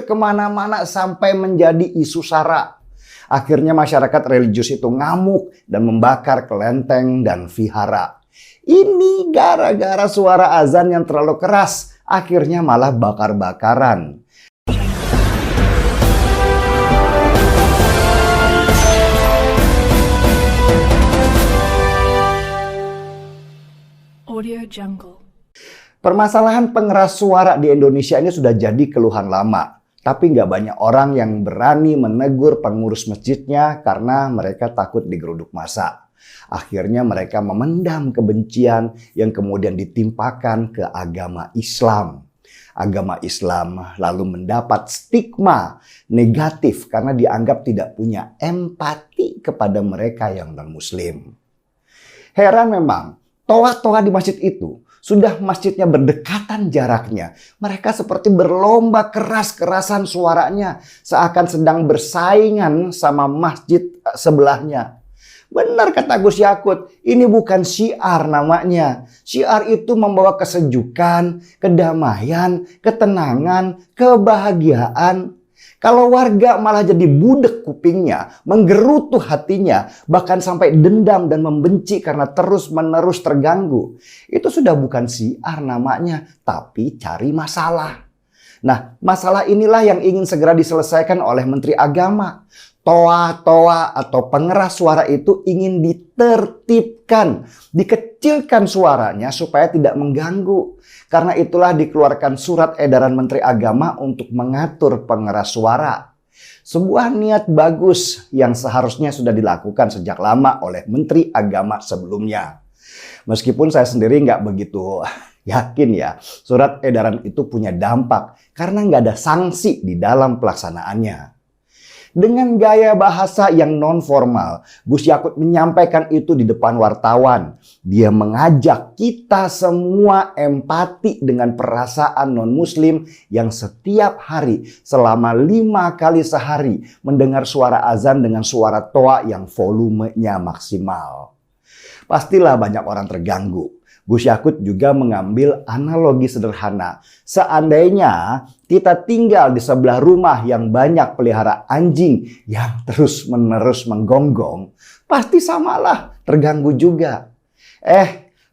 mengalir kemana-mana sampai menjadi isu sara. Akhirnya masyarakat religius itu ngamuk dan membakar kelenteng dan vihara. Ini gara-gara suara azan yang terlalu keras, akhirnya malah bakar-bakaran. Audio Jungle. Permasalahan pengeras suara di Indonesia ini sudah jadi keluhan lama. Tapi nggak banyak orang yang berani menegur pengurus masjidnya karena mereka takut digeruduk massa. Akhirnya mereka memendam kebencian yang kemudian ditimpakan ke agama Islam. Agama Islam lalu mendapat stigma negatif karena dianggap tidak punya empati kepada mereka yang non-Muslim. Heran memang, toa-toa di masjid itu sudah masjidnya berdekatan jaraknya. Mereka seperti berlomba keras-kerasan suaranya. Seakan sedang bersaingan sama masjid sebelahnya. Benar kata Gus Yakut, ini bukan syiar namanya. Syiar itu membawa kesejukan, kedamaian, ketenangan, kebahagiaan. Kalau warga malah jadi budek kupingnya, menggerutu hatinya, bahkan sampai dendam dan membenci karena terus-menerus terganggu. Itu sudah bukan syiar namanya, tapi cari masalah. Nah, masalah inilah yang ingin segera diselesaikan oleh Menteri Agama. Toa-toa atau pengeras suara itu ingin ditertibkan, dikecilkan suaranya supaya tidak mengganggu. Karena itulah dikeluarkan surat edaran Menteri Agama untuk mengatur pengeras suara. Sebuah niat bagus yang seharusnya sudah dilakukan sejak lama oleh Menteri Agama sebelumnya. Meskipun saya sendiri nggak begitu yakin ya, surat edaran itu punya dampak karena nggak ada sanksi di dalam pelaksanaannya. Dengan gaya bahasa yang non-formal, Gus Yakut menyampaikan itu di depan wartawan. Dia mengajak kita semua empati dengan perasaan non-muslim yang setiap hari selama 5 kali sehari mendengar suara azan dengan suara toa yang volumenya maksimal. Pastilah banyak orang terganggu. Gus Yakut juga mengambil analogi sederhana. Seandainya kita tinggal di sebelah rumah yang banyak pelihara anjing yang terus-menerus menggonggong, pasti samalah terganggu juga.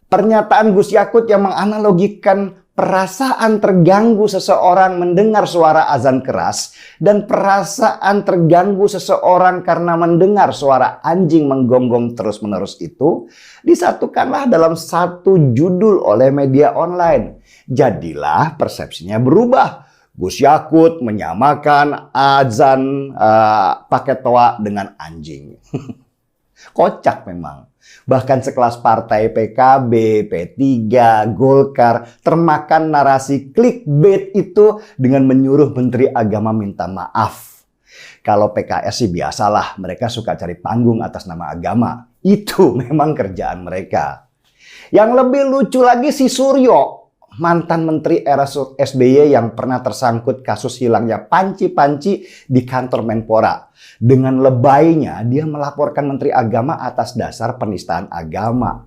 Pernyataan Gus Yakut yang menganalogikan perasaan terganggu seseorang mendengar suara azan keras dan perasaan terganggu seseorang karena mendengar suara anjing menggonggong terus-menerus itu disatukanlah dalam satu judul oleh media online. Jadilah persepsinya berubah. Gus Yakut menyamakan azan pakai toa dengan anjing. Kocak memang. Bahkan sekelas partai PKB, P3, Golkar termakan narasi clickbait itu dengan menyuruh Menteri Agama minta maaf. Kalau PKS sih biasalah, mereka suka cari panggung atas nama agama. Itu memang kerjaan mereka. Yang lebih lucu lagi si Suryo, mantan menteri era SBY yang pernah tersangkut kasus hilangnya panci-panci di kantor Menpora. Dengan lebaynya dia melaporkan Menteri Agama atas dasar penistaan agama.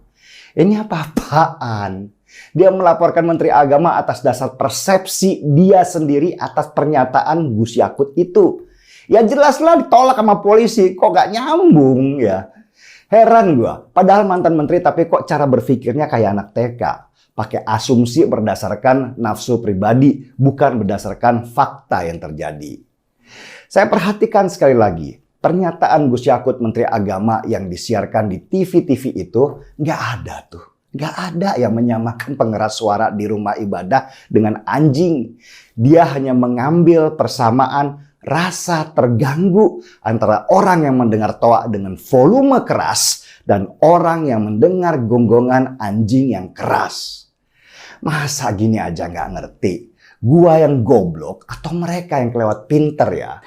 Ini apa-apaan? Dia melaporkan Menteri Agama atas dasar persepsi dia sendiri atas pernyataan Gus Yakut itu. Ya jelaslah ditolak sama polisi, kok gak nyambung ya. Heran gua, padahal mantan menteri tapi kok cara berpikirnya kayak anak TK. Pakai asumsi berdasarkan nafsu pribadi, bukan berdasarkan fakta yang terjadi. Saya perhatikan sekali lagi, pernyataan Gus Yakut Menteri Agama yang disiarkan di TV-TV itu nggak ada tuh. Nggak ada yang menyamakan pengeras suara di rumah ibadah dengan anjing. Dia hanya mengambil persamaan rasa terganggu antara orang yang mendengar toa dengan volume keras dan orang yang mendengar gonggongan anjing yang keras. Masa gini aja nggak ngerti? Gua yang goblok atau mereka yang kelewat pinter ya?